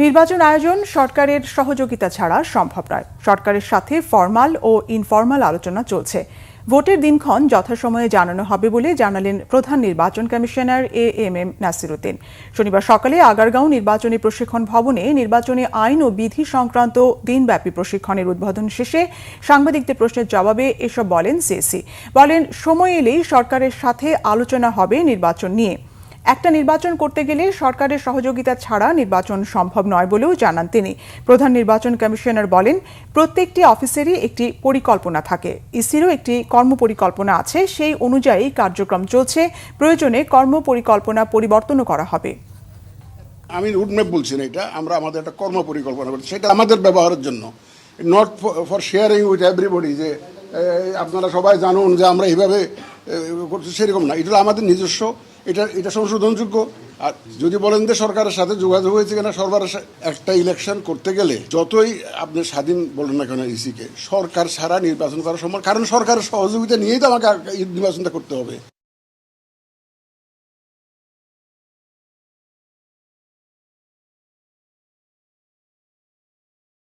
নির্বাচন আয়োজন সরকারের সহযোগিতা ছাড়া সম্ভব নয়। সরকারের সাথে ফরমাল ও ইনফরমাল আলোচনা চলছে। ভোটের দিনক্ষণ যথাসময়ে জানানো হবে বলে জানালেন প্রধান নির্বাচন কমিশনার এএমএম নাসির উদ্দিন। শনিবার সকালে আগারগাঁও নির্বাচনী প্রশিক্ষণ ভবনে নির্বাচনী আইন ও বিধি সংক্রান্ত দিনব্যাপী প্রশিক্ষণের উদ্বোধন শেষে সাংবাদিকদের প্রশ্নের জবাবে এসব বলেন সিএসি। বলেন, সময় এলেই সরকারের সাথে আলোচনা হবে নির্বাচন নিয়ে। একটা নির্বাচন করতে গেলে সরকারের সহযোগিতা ছাড়া নির্বাচন সম্ভব নয় বলেও জানান তিনি। প্রধান নির্বাচন কমিশনার বলেন, প্রত্যেকটি অফিসেরই একটি পরিকল্পনা থাকে। ইসিরও একটি কর্মপরিকল্পনা আছে, সেই অনুযায়ী কার্যক্রম চলছে। প্রয়োজনে কর্মপরিকল্পনা পরিবর্তনও করা হবে। আমি রুটম্যাপ বলছি না, এটা আমরা আমাদের একটা কর্মপরিকল্পনা করছি, সেটা আমাদের ব্যবহারের জন্য, not for sharing with everybody, যে আপনারা সবাই জানুন যে আমরা এইভাবে করছি, সেরকম না। এটা আমাদের নিজস্ব, এটা সংশোধনযোগ্য। আর যদি বলেন যে সরকারের সাথে যোগাযোগ হয়েছে কিনা, সরকারের একটা ইলেকশন করতে গেলে যতই আপনি স্বাধীন বলেন না কেন ইসিকে, সরকার ছাড়া নির্বাচন করা সম্ভব, কারণ সরকারের সহযোগিতা নিয়েই তো আমাকে নির্বাচনটা করতে হবে।